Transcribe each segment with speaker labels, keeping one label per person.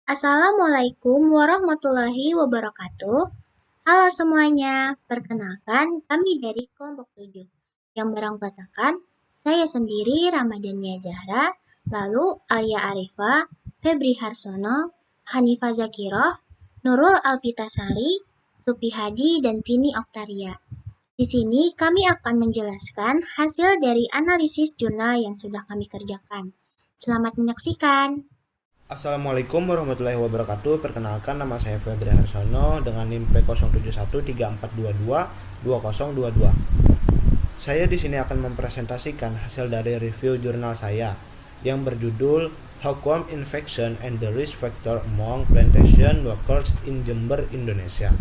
Speaker 1: Assalamualaikum warahmatullahi wabarakatuh. Halo semuanya, perkenalkan kami dari kelompok 7 yang beranggotakan saya sendiri Ramadhania Zahra, lalu Alia Arifa, Febri Harsono, Hanifa Zakiroh, Nurul Alpitasari, Supi Hadi, dan Vini Oktaria. Di sini kami akan menjelaskan hasil dari analisis jurnal yang sudah kami kerjakan. Selamat menyaksikan.
Speaker 2: Assalamualaikum warahmatullahi wabarakatuh. Perkenalkan, nama saya Febri Harsono dengan NIM P0713422022. Saya di sini akan mempresentasikan hasil dari review jurnal saya yang berjudul Hawkworm Infection and the Risk Factor Among Plantation Workers in Jember, Indonesia.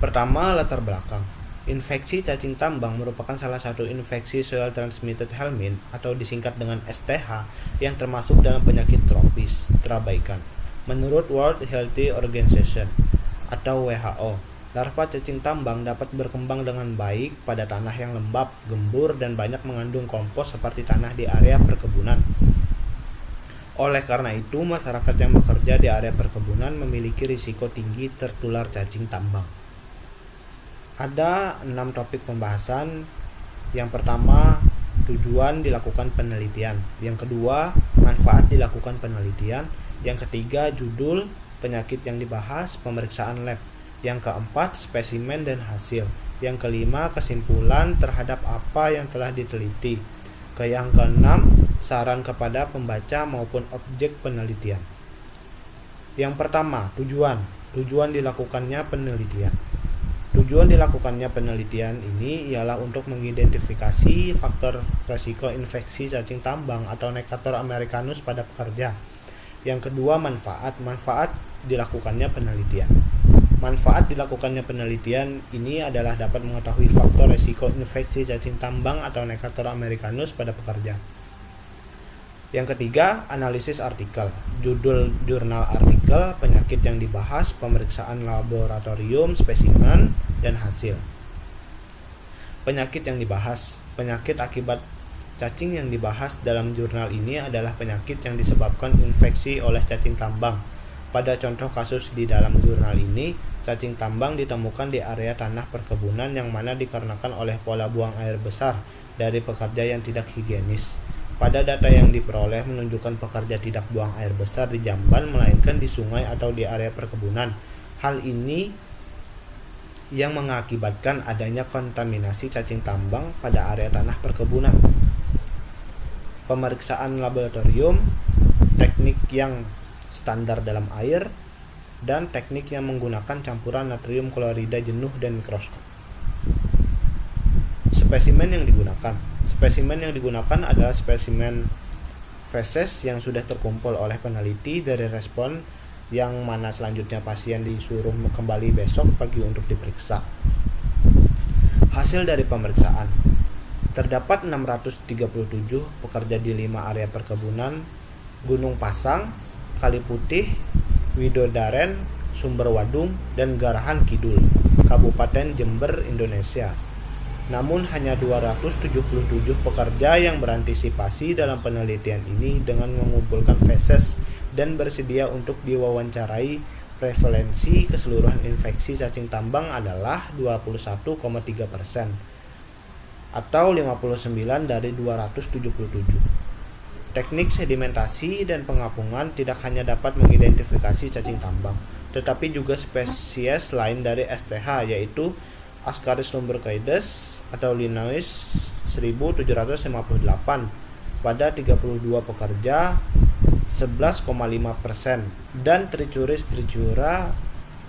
Speaker 2: Pertama, latar belakang. Infeksi cacing tambang merupakan salah satu infeksi soil transmitted helminth atau disingkat dengan STH yang termasuk dalam penyakit tropis terabaikan. Menurut World Health Organization atau WHO, larva cacing tambang dapat berkembang dengan baik pada tanah yang lembab, gembur, dan banyak mengandung kompos seperti tanah di area perkebunan. Oleh karena itu, masyarakat yang bekerja di area perkebunan memiliki risiko tinggi tertular cacing tambang. Ada 6 topik pembahasan. Yang pertama, tujuan dilakukan penelitian. Yang kedua, manfaat dilakukan penelitian. Yang ketiga, judul, penyakit yang dibahas, pemeriksaan lab. Yang keempat, spesimen dan hasil. Yang kelima, kesimpulan terhadap apa yang telah diteliti. Yang keenam, saran kepada pembaca maupun objek penelitian. Yang pertama, tujuan dilakukannya penelitian. Tujuan dilakukannya penelitian ini ialah untuk mengidentifikasi faktor resiko infeksi cacing tambang atau Necator americanus pada pekerja. Yang kedua, manfaat dilakukannya penelitian. Manfaat dilakukannya penelitian ini adalah dapat mengetahui faktor resiko infeksi cacing tambang atau Necator americanus pada pekerja. Yang ketiga, analisis artikel. Judul jurnal artikel, penyakit yang dibahas, pemeriksaan laboratorium, spesimen, dan hasil. Penyakit yang dibahas. Penyakit akibat cacing yang dibahas dalam jurnal ini adalah penyakit yang disebabkan infeksi oleh cacing tambang. Pada contoh kasus di dalam jurnal ini, cacing tambang ditemukan di area tanah perkebunan yang mana dikarenakan oleh pola buang air besar dari pekerja yang tidak higienis. Pada data yang diperoleh menunjukkan pekerja tidak buang air besar di jamban melainkan di sungai atau di area perkebunan. Hal ini yang mengakibatkan adanya kontaminasi cacing tambang pada area tanah perkebunan. Pemeriksaan laboratorium, teknik yang standar dalam air, dan teknik yang menggunakan campuran natrium klorida jenuh dan mikroskop. Spesimen yang digunakan adalah spesimen feses yang sudah terkumpul oleh peneliti dari respon yang mana selanjutnya pasien disuruh kembali besok pagi untuk diperiksa. Hasil dari pemeriksaan. Terdapat 637 pekerja di 5 area perkebunan Gunung Pasang, Kali Putih, Widodaren, Sumberwadung, dan Garahan Kidul, Kabupaten Jember, Indonesia. Namun hanya 277 pekerja yang berantisipasi dalam penelitian ini dengan mengumpulkan feses dan bersedia untuk diwawancarai. Prevalensi keseluruhan infeksi cacing tambang adalah 21,3% atau 59 dari 277. Teknik sedimentasi dan pengapungan tidak hanya dapat mengidentifikasi cacing tambang, tetapi juga spesies lain dari STH yaitu Ascaris lumbricoides atau Linnaeus 1758 pada 32 pekerja 11,5% dan Trichuris trichiura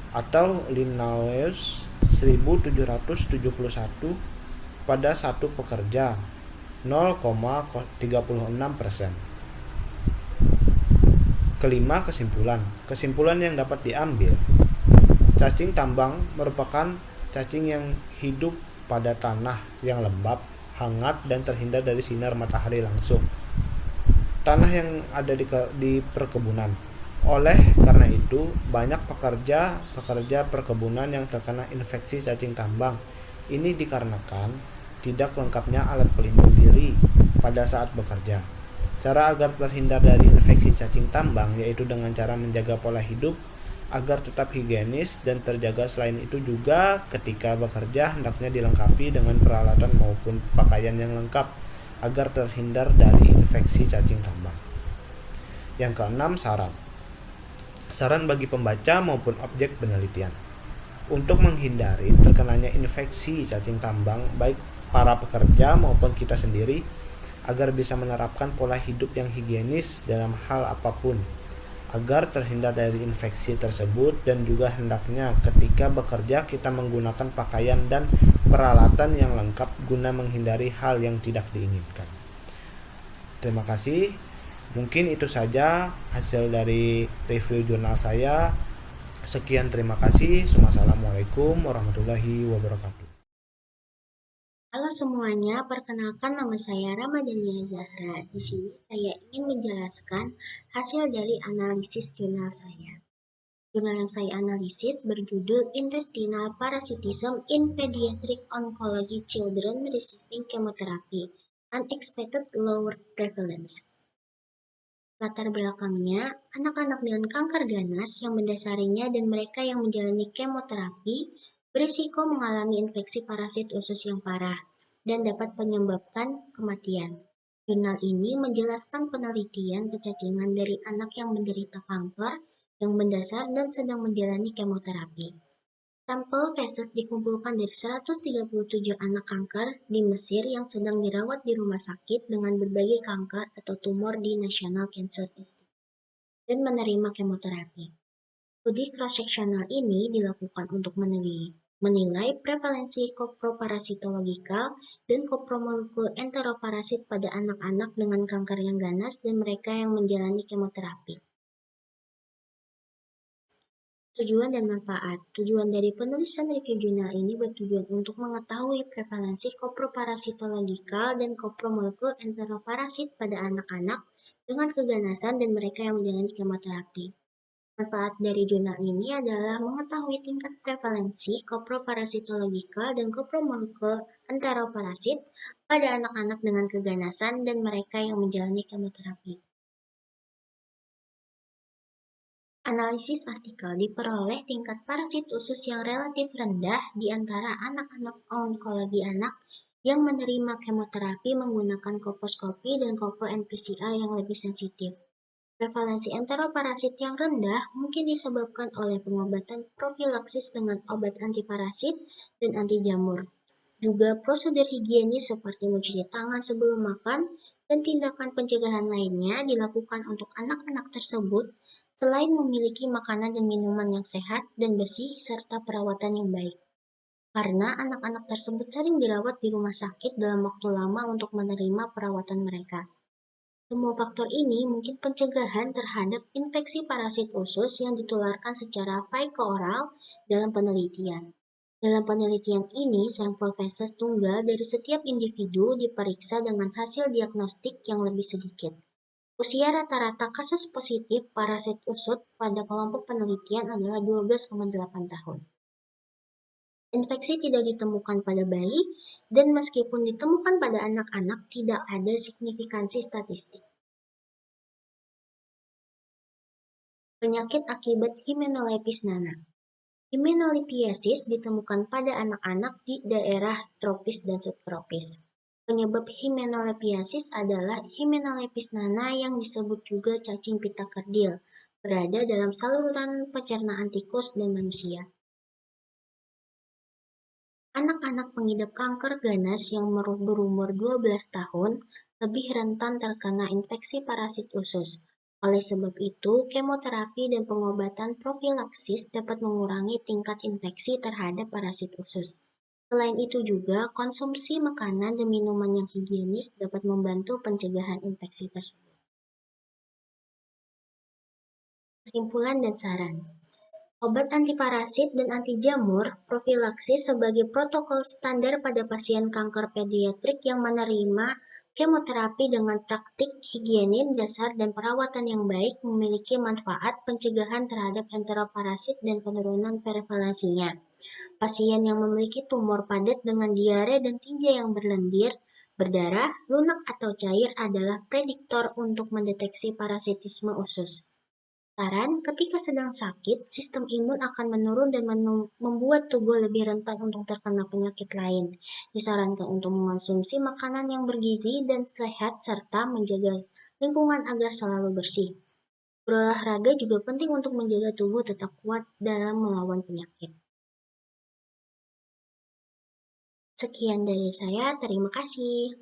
Speaker 2: atau Linnaeus 1771 pada 1 pekerja 0,36%. Kelima, kesimpulan yang dapat diambil. Cacing tambang merupakan cacing yang hidup pada tanah yang lembab, hangat, dan terhindar dari sinar matahari langsung. Tanah yang ada di perkebunan. Oleh karena itu, banyak pekerja perkebunan yang terkena infeksi cacing tambang. Ini dikarenakan tidak lengkapnya alat pelindung diri pada saat bekerja. Cara agar terhindar dari infeksi cacing tambang yaitu dengan cara menjaga pola hidup agar tetap higienis dan terjaga. Selain itu juga ketika bekerja hendaknya dilengkapi dengan peralatan maupun pakaian yang lengkap agar terhindar dari infeksi cacing tambang. Yang keenam, saran. Saran bagi pembaca maupun objek penelitian. Untuk menghindari terkenanya infeksi cacing tambang, baik para pekerja maupun kita sendiri, agar bisa menerapkan pola hidup yang higienis dalam hal apapun, agar terhindar dari infeksi tersebut, dan juga hendaknya ketika bekerja kita menggunakan pakaian dan peralatan yang lengkap guna menghindari hal yang tidak diinginkan. Terima kasih. Mungkin itu saja hasil dari review jurnal saya. Sekian, terima kasih. Wassalamualaikum warahmatullahi wabarakatuh.
Speaker 1: Halo semuanya, perkenalkan nama saya Ramadhania Zahra. Di sini saya ingin menjelaskan hasil dari analisis jurnal saya. Jurnal yang saya analisis berjudul Intestinal Parasitism in Pediatric Oncology Children Receiving Chemotherapy, Unexpected Lower Prevalence. Latar belakangnya, anak-anak dengan kanker ganas yang mendasarinya dan mereka yang menjalani kemoterapi berisiko mengalami infeksi parasit usus yang parah dan dapat menyebabkan kematian. Jurnal ini menjelaskan penelitian kecacingan dari anak yang menderita kanker yang mendasar dan sedang menjalani kemoterapi. Sampel feses dikumpulkan dari 137 anak kanker di Mesir yang sedang dirawat di rumah sakit dengan berbagai kanker atau tumor di National Cancer Institute dan menerima kemoterapi. Studi cross-sectional ini dilakukan untuk menilai prevalensi koproparasitologikal dan kopromolekul enteroparasit pada anak-anak dengan kanker yang ganas dan mereka yang menjalani kemoterapi. Tujuan dan manfaat. Tujuan dari penulisan review jurnal ini bertujuan untuk mengetahui prevalensi koproparasitologikal dan kopromolekul enteroparasit pada anak-anak dengan keganasan dan mereka yang menjalani kemoterapi. Manfaat dari jurnal ini adalah mengetahui tingkat prevalensi koproparasitologikal dan kopromolekul enteroparasit pada anak-anak dengan keganasan dan mereka yang menjalani kemoterapi. Analisis artikel diperoleh tingkat parasit usus yang relatif rendah di antara anak-anak onkologi anak yang menerima kemoterapi menggunakan kolposkopi dan kopro-NPCR yang lebih sensitif. Prevalensi enteroparasit yang rendah mungkin disebabkan oleh pengobatan profilaksis dengan obat antiparasit dan anti jamur. Juga prosedur higienis seperti mencuci tangan sebelum makan dan tindakan pencegahan lainnya dilakukan untuk anak-anak tersebut selain memiliki makanan dan minuman yang sehat dan bersih serta perawatan yang baik. Karena anak-anak tersebut sering dirawat di rumah sakit dalam waktu lama untuk menerima perawatan mereka. Semua faktor ini mungkin pencegahan terhadap infeksi parasit usus yang ditularkan secara faeco-oral dalam penelitian. Dalam penelitian ini, sampel feses tunggal dari setiap individu diperiksa dengan hasil diagnostik yang lebih sedikit. Usia rata-rata kasus positif parasit usut pada kelompok penelitian adalah 12,8 tahun. Infeksi tidak ditemukan pada bayi, dan meskipun ditemukan pada anak-anak, tidak ada signifikansi statistik. Penyakit akibat Hymenolipis nana. Hymenolipiasis ditemukan pada anak-anak di daerah tropis dan subtropis. Penyebab Hymenolipiasis adalah Hymenolipis nana yang disebut juga cacing pita kerdil, berada dalam saluran pencernaan tikus dan manusia. Anak-anak pengidap kanker ganas yang berumur 12 tahun lebih rentan terkena infeksi parasit usus. Oleh sebab itu, kemoterapi dan pengobatan profilaksis dapat mengurangi tingkat infeksi terhadap parasit usus. Selain itu juga, konsumsi makanan dan minuman yang higienis dapat membantu pencegahan infeksi tersebut. Kesimpulan dan saran. Obat antiparasit dan anti jamur profilaksis sebagai protokol standar pada pasien kanker pediatrik yang menerima kemoterapi dengan praktik higienis dasar dan perawatan yang baik memiliki manfaat pencegahan terhadap enteroparasit dan penurunan prevalensinya. Pasien yang memiliki tumor padat dengan diare dan tinja yang berlendir, Berdarah, lunak atau cair adalah prediktor untuk mendeteksi parasitisme usus. Saran, ketika sedang sakit, sistem imun akan menurun dan membuat tubuh lebih rentan untuk terkena penyakit lain. Disarankan untuk mengonsumsi makanan yang bergizi dan sehat serta menjaga lingkungan agar selalu bersih. Berolahraga juga penting untuk menjaga tubuh tetap kuat dalam melawan penyakit. Sekian dari saya, terima kasih.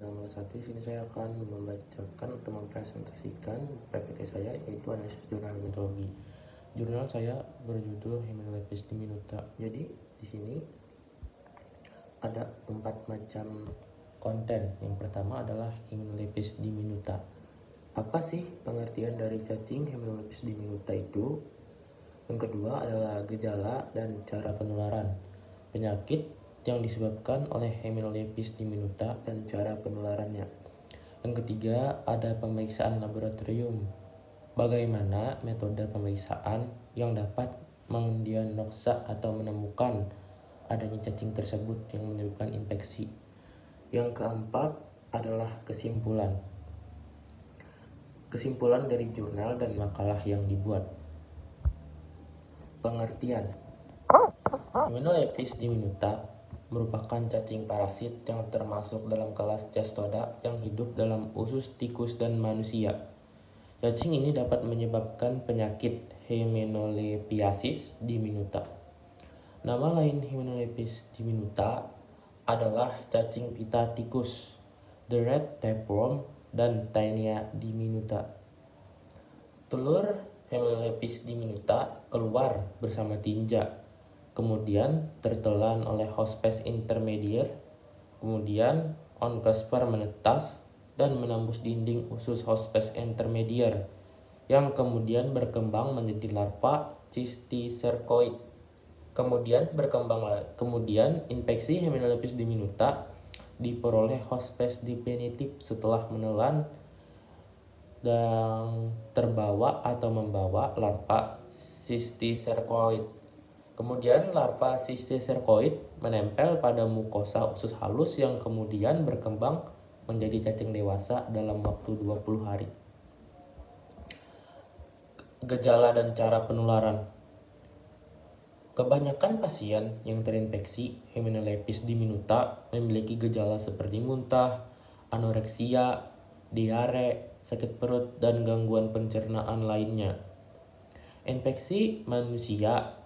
Speaker 3: Nomor satu, sini saya akan membacakan atau mempresentasikan PPT saya, yaitu analisis jurnal hematologi. Jurnal saya berjudul Hematolepis diminuta. Jadi di sini ada 4 macam konten. Yang pertama adalah Hematolepis diminuta. Apa sih pengertian dari cacing Hematolepis diminuta itu? Yang kedua adalah gejala dan cara penularan penyakit yang disebabkan oleh Hematolepis diminuta dan cara penularannya. Yang ketiga ada pemeriksaan laboratorium. Bagaimana metode pemeriksaan yang dapat mendiagnosa atau menemukan adanya cacing tersebut yang menyebabkan infeksi. Yang keempat adalah kesimpulan. Kesimpulan dari jurnal dan makalah yang dibuat. Pengertian. Hematolepis diminuta merupakan cacing parasit yang termasuk dalam kelas Cestoda yang hidup dalam usus tikus dan manusia. Cacing ini dapat menyebabkan penyakit Hematolepiasis diminuta. Nama lain Hematolepis diminuta adalah cacing pita tikus, the red tapeworm, dan Taenia diminuta. Telur Hematolepis diminuta keluar bersama tinja, kemudian tertelan oleh hospes intermedier, kemudian oncosper menetas dan menembus dinding usus hospes intermedier, yang kemudian berkembang menjadi larva cysticercoid. Kemudian infeksi Hematolepis diminuta diperoleh hospes definitif setelah menelan dan terbawa atau membawa larva cysticercoid. Kemudian larva cysticercoid menempel pada mukosa usus halus yang kemudian berkembang menjadi cacing dewasa dalam waktu 20 hari. Gejala dan cara penularan. Kebanyakan pasien yang terinfeksi Hematolepis diminuta memiliki gejala seperti muntah, anoreksia, diare, sakit perut, dan gangguan pencernaan lainnya. Infeksi manusia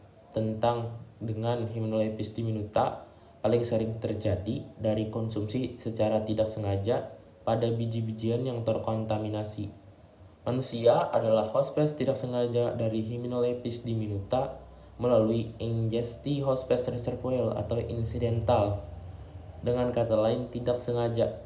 Speaker 3: dengan Hematolepis diminuta paling sering terjadi dari konsumsi secara tidak sengaja pada biji-bijian yang terkontaminasi. Manusia adalah hospes tidak sengaja dari Hematolepis diminuta melalui ingesti hospes reservoir atau insidental. Dengan kata lain, tidak sengaja.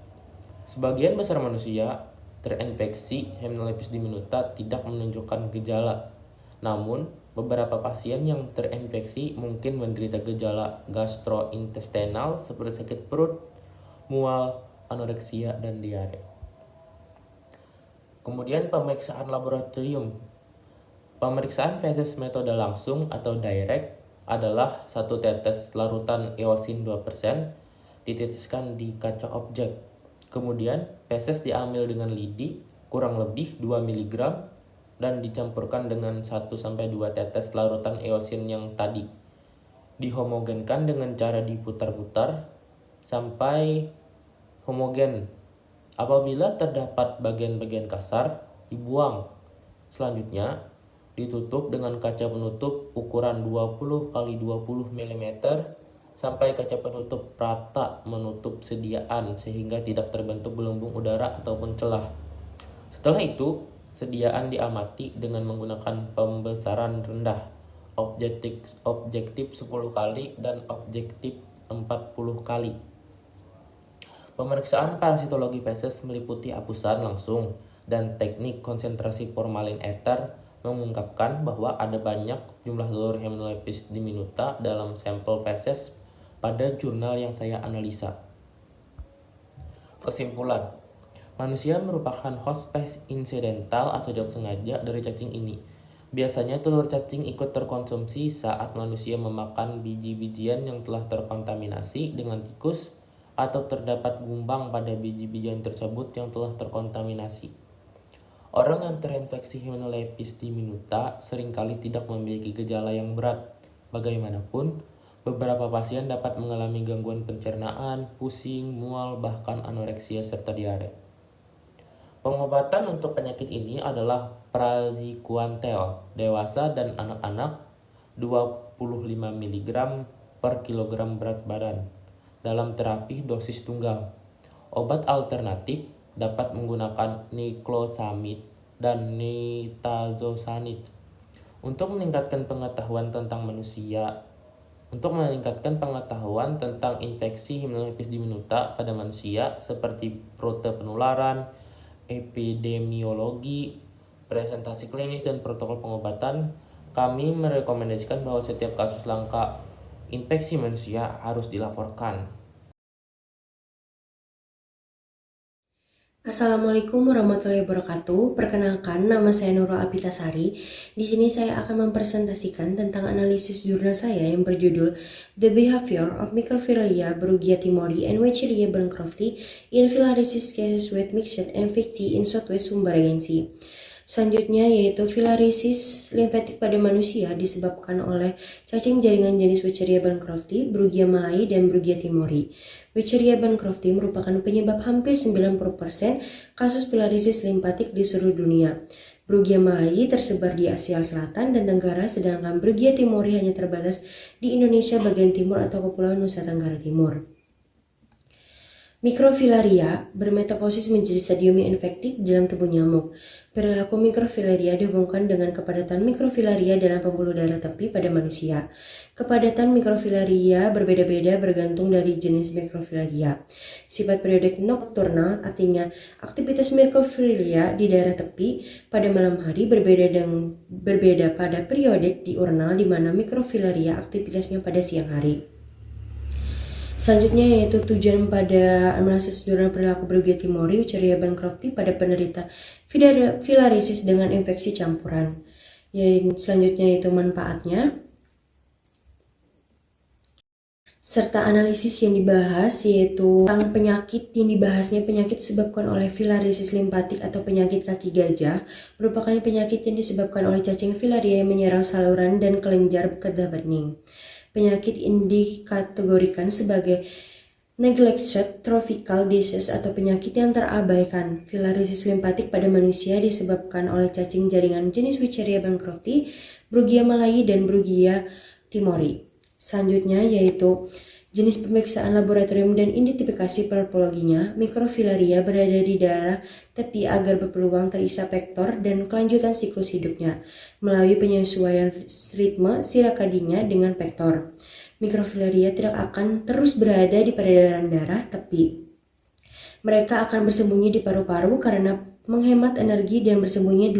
Speaker 3: Sebagian besar manusia terinfeksi Hematolepis diminuta tidak menunjukkan gejala. Namun, beberapa pasien yang terinfeksi mungkin menderita gejala gastrointestinal seperti sakit perut, mual, anoreksia, dan diare. Kemudian pemeriksaan laboratorium. Pemeriksaan feses metode langsung atau direct adalah satu tetes larutan eosin 2% dititiskan di kaca objek. Kemudian feses diambil dengan lidi kurang lebih 2 mg dan dicampurkan dengan 1-2 tetes larutan eosin yang tadi. Dihomogenkan dengan cara diputar-putar sampai homogen. Apabila terdapat bagian-bagian kasar, dibuang. Selanjutnya, ditutup dengan kaca penutup ukuran 20x20 mm sampai kaca penutup rata menutup sediaan sehingga tidak terbentuk gelembung udara ataupun celah. Setelah itu, sediaan diamati dengan menggunakan pembesaran rendah, objektif 10 kali dan objektif 40 kali. Pemeriksaan parasitologi feses meliputi apusan langsung dan teknik konsentrasi formalin ether mengungkapkan bahwa ada banyak jumlah telur Hematolepis diminuta dalam sampel feses pada jurnal yang saya analisa. Kesimpulan, manusia merupakan hospes insidental atau tidak sengaja dari cacing ini. Biasanya telur cacing ikut terkonsumsi saat manusia memakan biji-bijian yang telah terkontaminasi dengan tikus atau terdapat gumbang pada biji-bijian tersebut yang telah terkontaminasi. Orang yang terinfeksi Hemanolepis diminuta seringkali tidak memiliki gejala yang berat. Bagaimanapun, beberapa pasien dapat mengalami gangguan pencernaan, pusing, mual, bahkan anoreksia serta diare. Pengobatan untuk penyakit ini adalah praziquantel, dewasa dan anak-anak 25 mg per kilogram berat badan dalam terapi dosis tunggal. Obat alternatif dapat menggunakan niclosamide dan nitazosanid. Untuk meningkatkan pengetahuan tentang infeksi Hemanolepis diminuta pada manusia seperti rute penularan, epidemiologi, presentasi klinis, dan protokol pengobatan, kami merekomendasikan bahwa setiap kasus langka infeksi manusia harus dilaporkan.
Speaker 4: Assalamualaikum warahmatullahi wabarakatuh. Perkenalkan, nama saya Nurul Apitasari. Di sini saya akan mempresentasikan tentang analisis jurnal saya yang berjudul The Behavior of Microfilaria Brugia timori and Wecheria bancrofti in Filariasis Cases with Mixed Infecti in Southwest Sumbarengensi. Selanjutnya yaitu filariasis limfatik pada manusia disebabkan oleh cacing jaringan jenis Wecheria bancrofti, Brugia malai, dan Brugia timori. Wecheria bancrofti merupakan penyebab hampir 90% kasus filariasis limfatik di seluruh dunia. Brugia malai tersebar di Asia Selatan dan Tenggara, sedangkan Brugia timori hanya terbatas di Indonesia bagian timur atau Kepulauan Nusa Tenggara Timur. Mikrofilaria bermetabosis menjadi stadium infektif dalam tubuh nyamuk. Perilaku mikrofilaria dihubungkan dengan kepadatan mikrofilaria dalam pembuluh darah tepi pada manusia. Kepadatan mikrofilaria berbeda-beda bergantung dari jenis mikrofilaria. Sifat periodik nokturnal artinya aktivitas mikrofilaria di daerah tepi pada malam hari berbeda pada periodik diurnal di mana mikrofilaria aktivitasnya pada siang hari. Selanjutnya yaitu tujuan pada analisis jurnal perilaku Brugia timori, Wecheria bancrofti pada penderita filariasis dengan infeksi campuran. Selanjutnya yaitu manfaatnya, serta analisis yang dibahas yaitu tentang penyakit yang dibahasnya. Penyakit disebabkan oleh filariasis limfatik atau penyakit kaki gajah merupakan penyakit yang disebabkan oleh cacing filaria yang menyerang saluran dan kelenjar getah bening. Penyakit ini dikategorikan sebagai neglected tropical disease atau penyakit yang terabaikan. Filariasis limfatik pada manusia disebabkan oleh cacing jaringan jenis Wecheria bancrofti, Brugia malai, dan Brugia timori. Selanjutnya yaitu jenis pemeriksaan laboratorium dan identifikasi morfologinya. Mikrofilaria berada di daerah tepi agar berpeluang terisa vektor dan kelanjutan siklus hidupnya melalui penyesuaian ritme sirakadinya dengan vektor. Mikrofilaria tidak akan terus berada di peredaran darah tepi. Mereka akan bersembunyi di paru-paru karena menghemat energi dan bersembunyi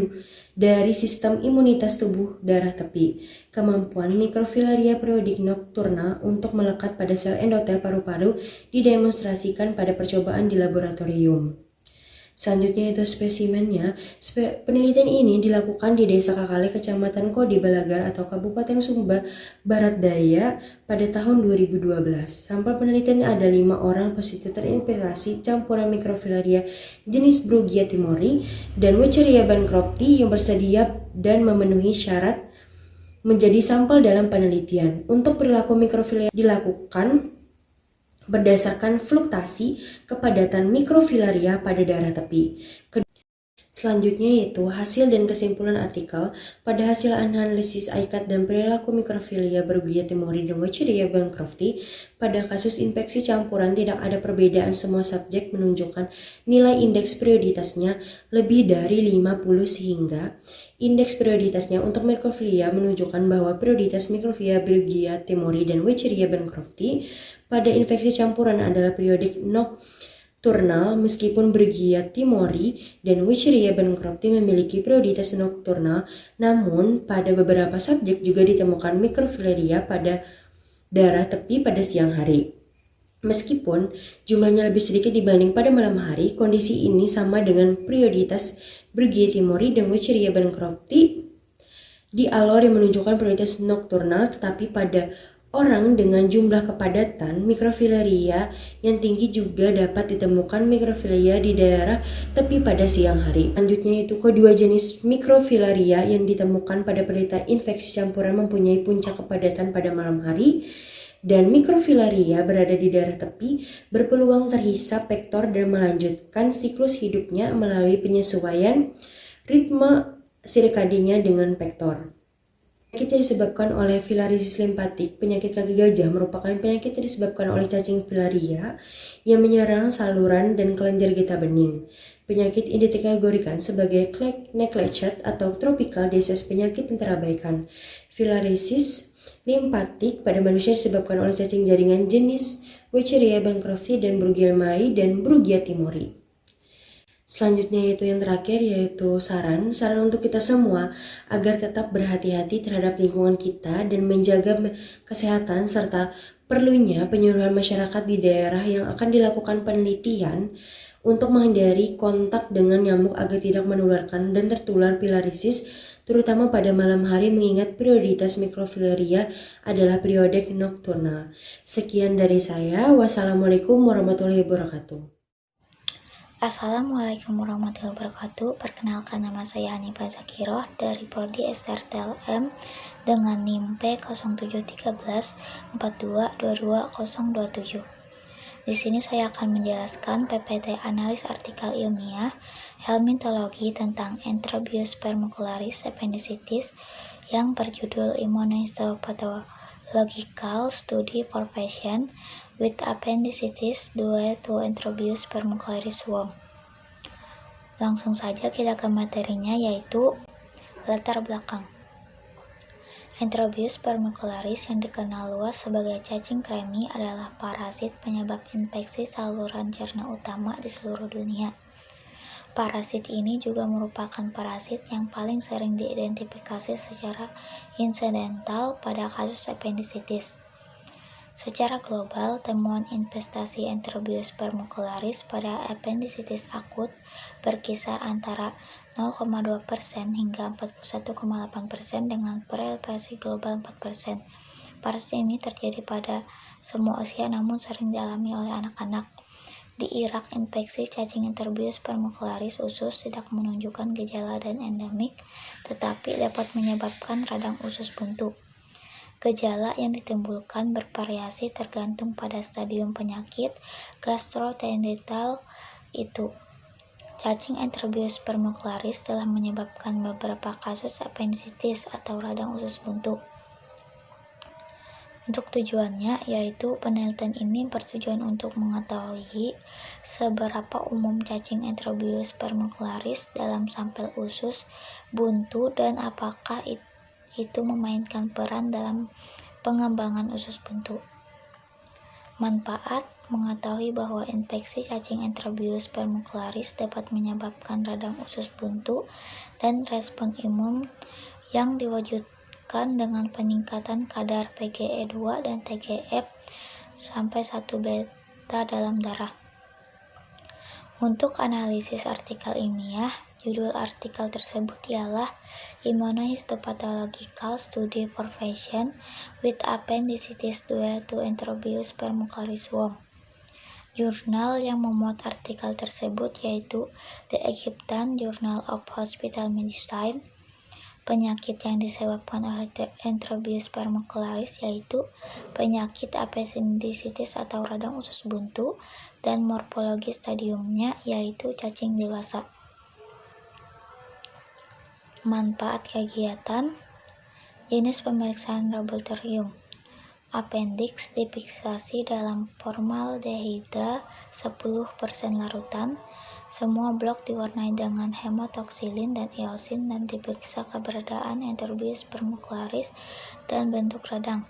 Speaker 4: dari sistem imunitas tubuh darah tepi. Kemampuan mikrofilaria periodik nokturnal untuk melekat pada sel endotel paru-paru didemonstrasikan pada percobaan di laboratorium. Selanjutnya itu spesimennya. Penelitian ini dilakukan di Desa Kakale, Kecamatan Kodi Balagar atau Kabupaten Sumba Barat Daya pada tahun 2012. Sampel penelitian ada 5 orang positif terinfeksi campuran mikrofilaria jenis Brugia timori dan Wecheria bancrofti yang bersedia dan memenuhi syarat menjadi sampel dalam penelitian. Untuk perilaku mikrofilaria dilakukan berdasarkan fluktuasi kepadatan mikrofilaria pada daerah tepi. Selanjutnya yaitu hasil dan kesimpulan artikel. Pada hasil analisis ICAT dan perilaku mikrofilaria Brugia timori dan Wecheria bancrofti pada kasus infeksi campuran tidak ada perbedaan. Semua subjek menunjukkan nilai indeks prioritasnya lebih dari 50 sehingga indeks prioritasnya untuk mikrofilaria menunjukkan bahwa prioritas mikrofilaria Brugia timori dan Wecheria bancrofti pada infeksi campuran adalah periodik nokturnal, meskipun Brugia timori dan Wecheria bancrofti memiliki prioritas nokturnal, namun pada beberapa subjek juga ditemukan mikrofilaria pada daerah tepi pada siang hari. Meskipun jumlahnya lebih sedikit dibanding pada malam hari, kondisi ini sama dengan prioritas Brugia timori dan Wecheria bancrofti di alor yang menunjukkan prioritas nokturnal, tetapi pada orang dengan jumlah kepadatan mikrofilaria yang tinggi juga dapat ditemukan mikrofilaria di daerah tepi pada siang hari. Selanjutnya itu kedua jenis mikrofilaria yang ditemukan pada penderita infeksi campuran mempunyai puncak kepadatan pada malam hari, dan mikrofilaria berada di daerah tepi berpeluang terhisap vektor dan melanjutkan siklus hidupnya melalui penyesuaian ritme sirkadinya dengan vektor. Penyakit yang disebabkan oleh filariasis limpatik, penyakit kaki gajah merupakan penyakit yang disebabkan oleh cacing filaria yang menyerang saluran dan kelenjar getah bening. Penyakit ini dikategorikan sebagai neck lecet atau tropical disease, penyakit yang terabaikan. Filariasis limpatik pada manusia disebabkan oleh cacing jaringan jenis Wuchereria bancrofti dan Brugia mari dan Brugia timori. Selanjutnya yaitu yang terakhir, yaitu saran untuk kita semua agar tetap berhati-hati terhadap lingkungan kita dan menjaga kesehatan, serta perlunya penyuluhan masyarakat di daerah yang akan dilakukan penelitian untuk menghindari kontak dengan nyamuk agar tidak menularkan dan tertular filariasis, terutama pada malam hari, mengingat prioritas mikrofilaria adalah periode nokturnal. Sekian dari saya. Wassalamualaikum warahmatullahi wabarakatuh.
Speaker 5: Assalamualaikum warahmatullahi wabarakatuh. Perkenalkan, nama saya Hanifah Zakiroh dari Prodi STRTLM dengan NIM P0713422227. Di sini saya akan menjelaskan PPT analis artikel ilmiah helmintologi tentang Enterobius spermacularis appendicitis yang berjudul Immunohistopathological Study for Patients with Appendicitis due to Enterobius spermacularis worm. Langsung saja kita ke materinya, yaitu latar belakang. Enterobius spermacularis yang dikenal luas sebagai cacing kremi adalah parasit penyebab infeksi saluran cerna utama di seluruh dunia. Parasit ini juga merupakan parasit yang paling sering diidentifikasi secara insidental pada kasus appendicitis. Secara global, temuan investasi Enterobius spermacularis pada appendicitis akut berkisar antara 0,2% hingga 41,8% dengan presentasi global 4%. Parasit ini terjadi pada semua usia namun sering dialami oleh anak-anak. Di Irak, infeksi cacing Enterobius spermacularis usus tidak menunjukkan gejala dan endemik, tetapi dapat menyebabkan radang usus buntu. Gejala yang ditimbulkan bervariasi tergantung pada stadium penyakit gastrointestinal itu. Cacing Enterobius spermacularis telah menyebabkan beberapa kasus appendicitis atau radang usus buntu. Untuk tujuannya, yaitu penelitian ini bertujuan untuk mengetahui seberapa umum cacing Enterobius spermacularis dalam sampel usus buntu dan apakah itu memainkan peran dalam pengembangan usus buntu. Manfaat: mengetahui bahwa infeksi cacing Enterobius spermacularis dapat menyebabkan radang usus buntu dan respon imun yang diwujudkan dengan peningkatan kadar PGE2 dan TGF sampai 1 beta dalam darah. Untuk analisis artikel ilmiah, judul artikel tersebut ialah Immunohistopathological Study for Patients with Appendicitis due to Enterobius spermacularis worm. Jurnal yang memuat artikel tersebut yaitu The Egyptian Journal of Hospital Medicine. Penyakit yang disebabkan oleh Enterobius spermacularis yaitu penyakit appendicitis atau radang usus buntu, dan morfologi stadiumnya yaitu cacing dewasa. Manfaat kegiatan: jenis pemeriksaan laboratorium. Appendix difiksasi dalam formaldehida 10% larutan. Semua blok diwarnai dengan hemotoksilin dan eosin dan diperiksa keberadaan Enterobius spermacularis dan bentuk radang.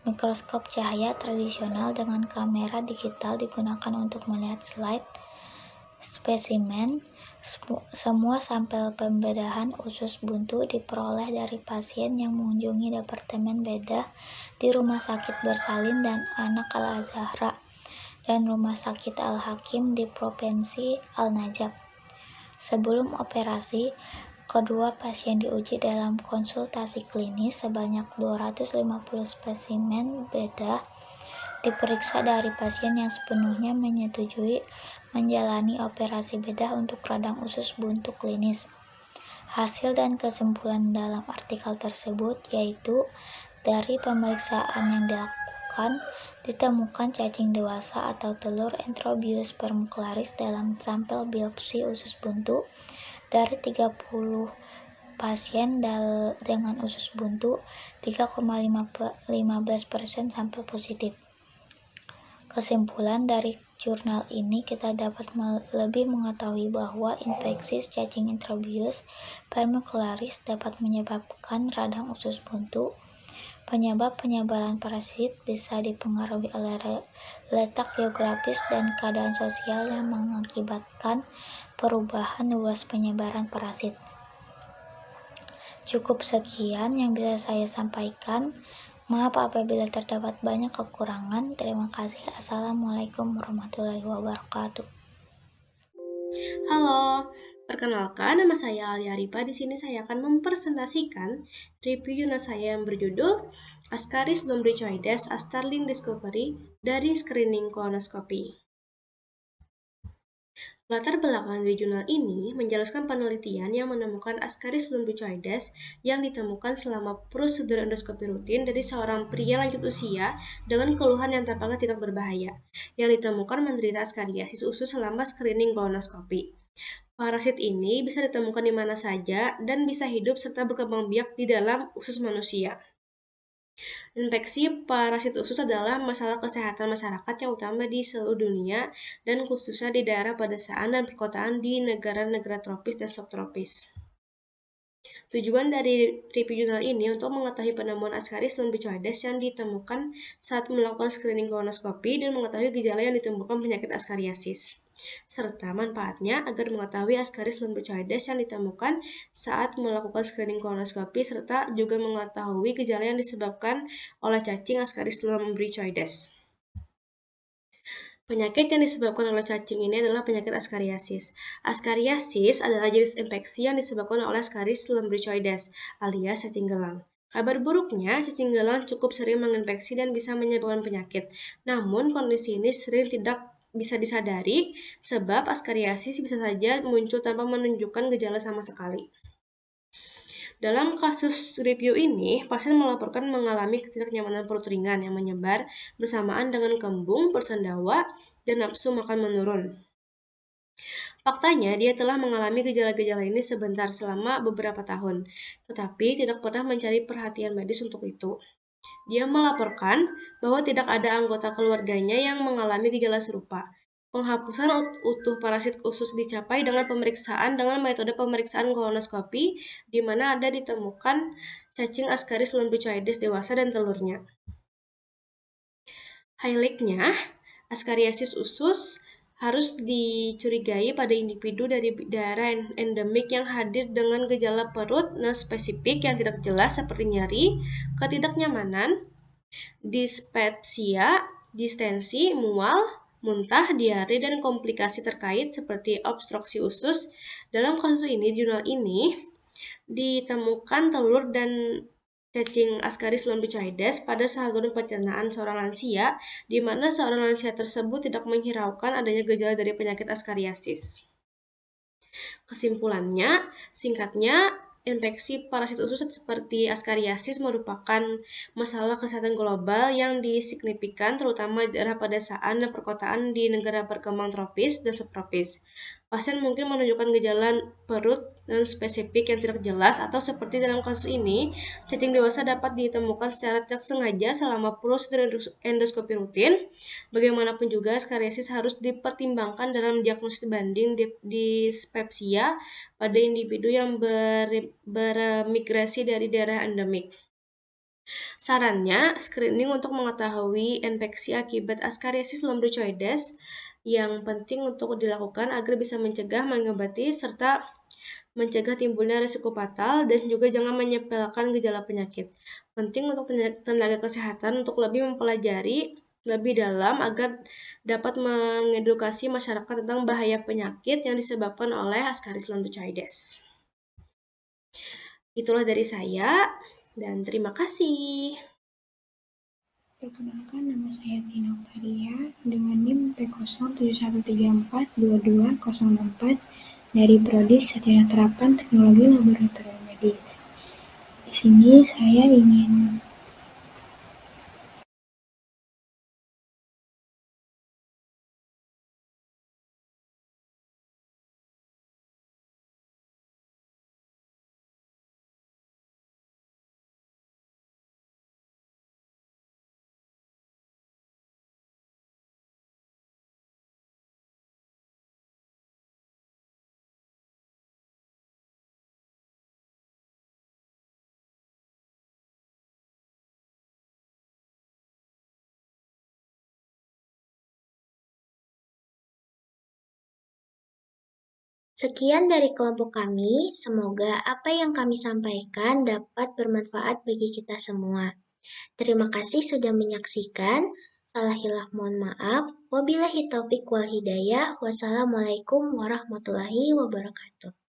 Speaker 5: Mikroskop cahaya tradisional dengan kamera digital digunakan untuk melihat slide spesimen. Semua sampel pembedahan usus buntu diperoleh dari pasien yang mengunjungi Departemen Bedah di Rumah Sakit Bersalin dan Anak Al-Azhar dan Rumah Sakit Al-Hakim di Provinsi Al-Najaf. Sebelum operasi, Kedua pasien diuji dalam konsultasi klinis sebanyak 250 spesimen bedah diperiksa dari pasien yang sepenuhnya menyetujui menjalani operasi bedah untuk radang usus buntu klinis. Hasil dan kesimpulan dalam artikel tersebut yaitu dari pemeriksaan yang dilakukan ditemukan cacing dewasa atau telur Enterobius vermicularis dalam sampel biopsi usus buntu dari 30 pasien dengan usus buntu, 3,15% sampel positif. Kesimpulan dari jurnal ini kita dapat lebih mengetahui bahwa infeksi cacing Enterobius vermicularis dapat menyebabkan radang usus buntu. Penyebab penyebaran parasit bisa dipengaruhi oleh letak geografis dan keadaan sosial yang mengakibatkan perubahan luas penyebaran parasit. Cukup sekian yang bisa saya sampaikan. Maaf apabila terdapat banyak kekurangan. Terima kasih. Assalamualaikum warahmatullahi wabarakatuh.
Speaker 6: Halo, perkenalkan nama saya Alia Ripa. Di sini saya akan mempresentasikan review jurnal saya yang berjudul Ascaris lumbricoides A Startling Discovery dari Screening Colonoscopy. Latar belakang dari jurnal ini menjelaskan penelitian yang menemukan Ascaris lumbricoides yang ditemukan selama prosedur endoskopi rutin dari seorang pria lanjut usia dengan keluhan yang tampaknya tidak berbahaya, yang ditemukan menderita askariasis usus selama screening kolonoskopi. Parasit ini bisa ditemukan di mana saja dan bisa hidup serta berkembang biak di dalam usus manusia. Infeksi parasit usus adalah masalah kesehatan masyarakat yang utama di seluruh dunia dan khususnya di daerah pedesaan dan perkotaan di negara-negara tropis dan subtropis. Tujuan dari review jurnal ini untuk mengetahui penemuan Ascaris lumbricoides yang ditemukan saat melakukan screening kolonoskopi dan mengetahui gejala yang ditimbulkan penyakit askariasis, serta manfaatnya agar mengetahui Ascaris lumbricoides yang ditemukan saat melakukan screening kolonoskopi serta juga mengetahui gejala yang disebabkan oleh cacing Ascaris lumbricoides. Penyakit yang disebabkan oleh cacing ini adalah penyakit askariasis. Askariasis adalah jenis infeksi yang disebabkan oleh Ascaris lumbricoides alias cacing gelang. Kabar buruknya, cacing gelang cukup sering menginfeksi dan bisa menyebabkan penyakit. Namun, kondisi ini sering tidak bisa disadari sebab askariasis bisa saja muncul tanpa menunjukkan gejala sama sekali. Dalam kasus review ini, pasien melaporkan mengalami ketidaknyamanan perut ringan yang menyebar bersamaan dengan kembung, bersendawa, dan nafsu makan menurun. Faktanya, dia telah mengalami gejala-gejala ini sebentar selama beberapa tahun, tetapi tidak pernah mencari perhatian medis untuk itu. Dia melaporkan bahwa tidak ada anggota keluarganya yang mengalami gejala serupa. Penghapusan utuh parasit usus dicapai dengan pemeriksaan dengan metode pemeriksaan kolonoskopi, di mana ada ditemukan cacing Ascaris lumbricoides dewasa dan telurnya. Highlight-nya, askariasis usus harus dicurigai pada individu dari daerah endemik yang hadir dengan gejala perut non-spesifik yang tidak jelas seperti nyeri, ketidaknyamanan, dispepsia, distensi, mual, muntah, diare, dan komplikasi terkait seperti obstruksi usus. Dalam kasus ini, di jurnal ini ditemukan telur dan cacing Ascaris lumbricoides pada saluran pencernaan seorang lansia, di mana seorang lansia tersebut tidak menghiraukan adanya gejala dari penyakit askariasis. Kesimpulannya, singkatnya, infeksi parasit usus seperti askariasis merupakan masalah kesehatan global yang signifikan terutama di daerah pedesaan dan perkotaan di negara berkembang tropis dan subtropis. Pasien mungkin menunjukkan gejala perut non spesifik yang tidak jelas atau seperti dalam kasus ini, cacing dewasa dapat ditemukan secara tidak sengaja selama prosedur endoskopi rutin. Bagaimanapun juga, askariasis harus dipertimbangkan dalam diagnosis banding dispepsia pada individu yang bermigrasi dari daerah endemik. Sarannya, screening untuk mengetahui infeksi akibat askariasis lumbricoides yang penting untuk dilakukan agar bisa mencegah, mengobati, serta mencegah timbulnya risiko fatal dan juga jangan menyepelekan gejala penyakit. Penting untuk tenaga kesehatan untuk lebih mempelajari lebih dalam agar dapat mengedukasi masyarakat tentang bahaya penyakit yang disebabkan oleh Ascaris lumbricoides. Itulah dari saya, dan terima kasih.
Speaker 7: Perkenalkan, nama saya Tina Oktaria dengan NIM P071342204 dari Prodi Sarjana Terapan Teknologi Laboratorium Medis. Di sini saya ingin
Speaker 1: Sekian dari kelompok kami, semoga apa yang kami sampaikan dapat bermanfaat bagi kita semua. Terima kasih sudah menyaksikan. Salah hilaf mohon maaf. Wabillahi taufik wal hidayah. Wassalamualaikum warahmatullahi wabarakatuh.